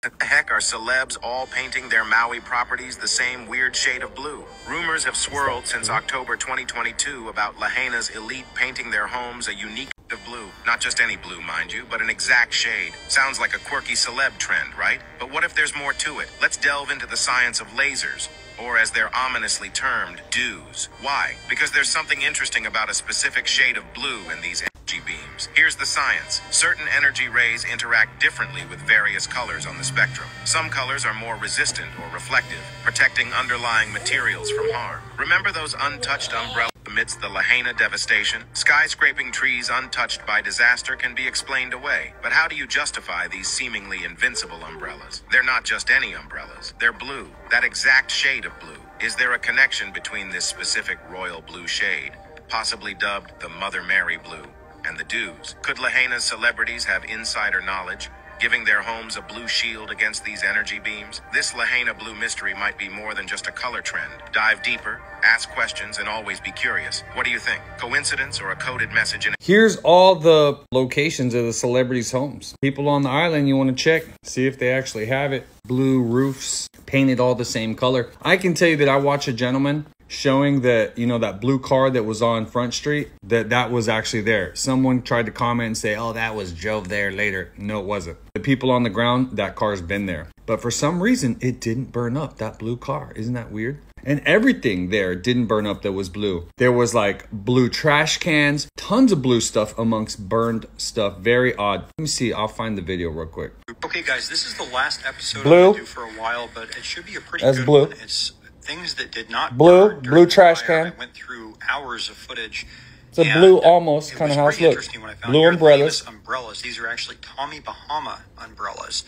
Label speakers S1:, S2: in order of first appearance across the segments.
S1: The heck are celebs all painting their Maui properties the same weird shade of blue? Rumors have swirled since October 2022 about Lahaina's elite painting their homes a unique shade of blue. Not just any blue, mind you, but an exact shade. Sounds like a quirky celeb trend, right? But what if there's more to it? Let's delve into the science of lasers, or as they're ominously termed, dews. Why? Because there's something interesting about a specific shade of blue in these energy beams. Here's the science. Certain energy rays interact differently with various colors on the spectrum. Some colors are more resistant or reflective, protecting underlying materials from harm. Remember those untouched umbrellas amidst the Lahaina devastation? Skyscraping trees untouched by disaster can be explained away. But how do you justify these seemingly invincible umbrellas? They're not just any umbrellas. They're blue, that exact shade of blue. Is there a connection between this specific royal blue shade, possibly dubbed the Mother Mary blue, and the dews? Could Lahaina's celebrities have insider knowledge, giving their homes a blue shield against these energy beams? This Lahaina blue mystery might be more than just a color trend. Dive deeper, ask questions, and always be curious. What do you think? Coincidence or a coded message in...
S2: Here's all the locations of the celebrities' homes. People on the island, you want to check, see if they actually have it. Blue roofs, painted all the same color. I can tell you that I watched a gentleman showing that, you know, that blue car that was on Front Street, that was actually there. Someone tried to comment and say, oh, that was drove there later. No, it wasn't. The people on the ground, that car's been there. But for some reason, it didn't burn up, that blue car. Isn't that weird? And everything there didn't burn up that was blue. There was like blue trash cans, tons of blue stuff amongst burned stuff. Very odd. Let me see. I'll find the video real quick.
S3: Okay, guys, this is the last episode
S2: blue.
S3: I'm going to do for a while, but it should be a pretty good
S2: blue.
S3: one. It's things that did not
S2: blue
S3: burn
S2: blue trash
S3: fire.
S2: can.
S3: I went through hours of footage.
S2: It's a blue almost kind of house look. Blue umbrellas.
S3: Umbrellas. These are actually Tommy Bahama umbrellas,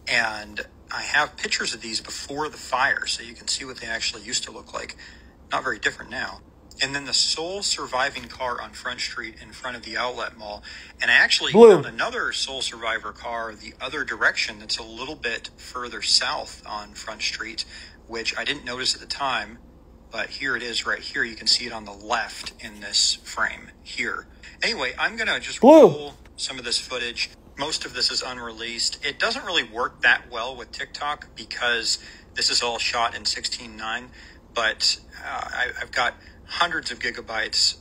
S3: and I have pictures of these before the fire, so you can see what they actually used to look like. Not very different now. And then the sole surviving car on Front Street in front of the outlet mall. And I actually found another sole survivor car the other direction that's a little bit further south on Front Street, which I didn't notice at the time, but here it is right here. You can see it on the left in this frame here. Anyway, I'm going to just roll some of this footage. Most of this is unreleased. It doesn't really work that well with TikTok because this is all shot in 16:9, but I've got hundreds of gigabytes,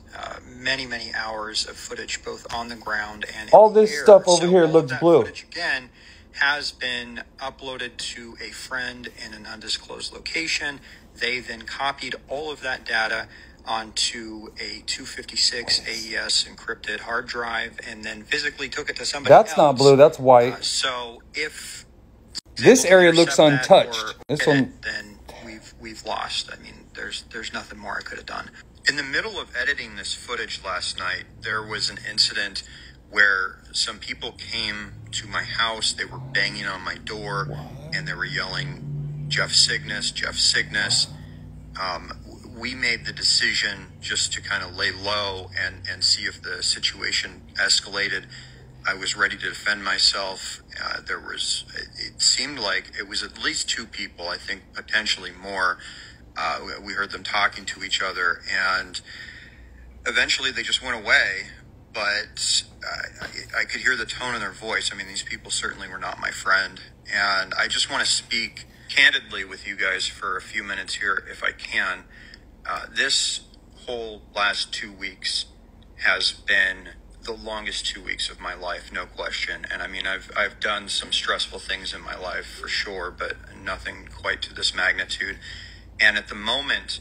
S3: many hours of footage, both on the ground and
S2: all this stuff over here looks blue.
S3: Footage, again, has been uploaded to a friend in an undisclosed location. They then copied all of that data onto a 256 AES encrypted hard drive and then physically took it to somebody else.
S2: That's not blue, that's white.
S3: So if
S2: this area looks untouched, this one,
S3: then we've lost. I mean, there's nothing more I could have done. In the middle of editing this footage last night, there was an incident where some people came to my house. They were banging on my door and they were yelling, Jeff Cygnus, Jeff Cygnus. We made the decision just to kind of lay low and see if the situation escalated. I was ready to defend myself. It seemed like it was at least two people, I think potentially more. We heard them talking to each other, and eventually they just went away. But I could hear the tone in their voice. I mean, these people certainly were not my friend. And I just want to speak candidly with you guys for a few minutes here, if I can. This whole last 2 weeks has been the longest 2 weeks of my life, no question. And I mean, I've done some stressful things in my life for sure, but nothing quite to this magnitude. And at the moment,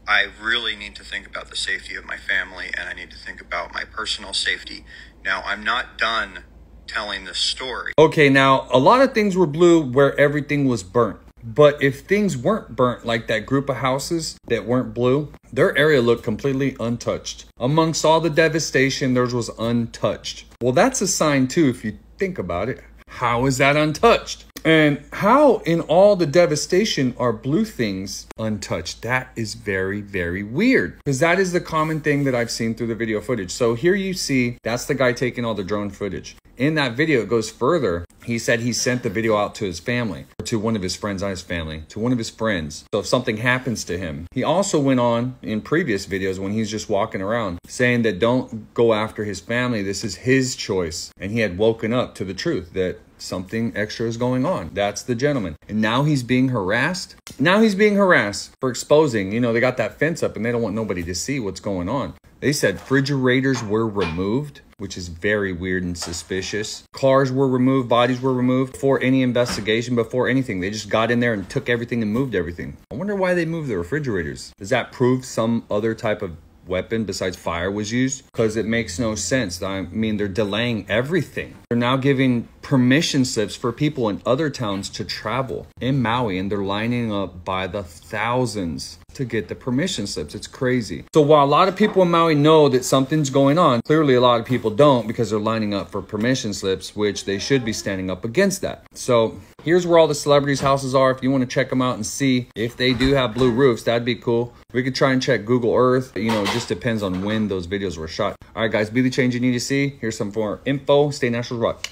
S3: I really need to think about the safety of my family, and I need to think about my personal safety. Now, I'm not done telling this story.
S2: Okay, now, a lot of things were blue where everything was burnt. But if things weren't burnt, like that group of houses that weren't blue, their area looked completely untouched. Amongst all the devastation, theirs was untouched. Well, that's a sign too, if you think about it. How is that untouched? And how in all the devastation are blue things untouched? That is very, very weird. Because that is the common thing that I've seen through the video footage. So here you see, that's the guy taking all the drone footage. In that video, it goes further. He said he sent the video out to his family, to one of his friends, not his family, to one of his friends. So if something happens to him, he also went on in previous videos when he's just walking around saying that don't go after his family. This is his choice. And he had woken up to the truth that something extra is going on. That's the gentleman. And now he's being harassed. Now he's being harassed for exposing, you know, they got that fence up and they don't want nobody to see what's going on. They said refrigerators were removed, which is very weird and suspicious. Cars were removed, bodies were removed before any investigation, before anything. They just got in there and took everything and moved everything. I wonder why they moved the refrigerators. Does that prove some other type of weapon besides fire was used? Because it makes no sense. I mean, they're delaying everything. They're now giving permission slips for people in other towns to travel in Maui, and they're lining up by the thousands to get the permission slips. It's crazy. So while a lot of people in Maui know that something's going on, clearly a lot of people don't, because they're lining up for permission slips, which they should be standing up against that. So here's where all the celebrities' houses are. If you want to check them out and see if they do have blue roofs, that'd be cool. We could try and check Google Earth. You know, it just depends on when those videos were shot. All right, guys, be the change you need to see. Here's some more info. Stay Nationals Rock.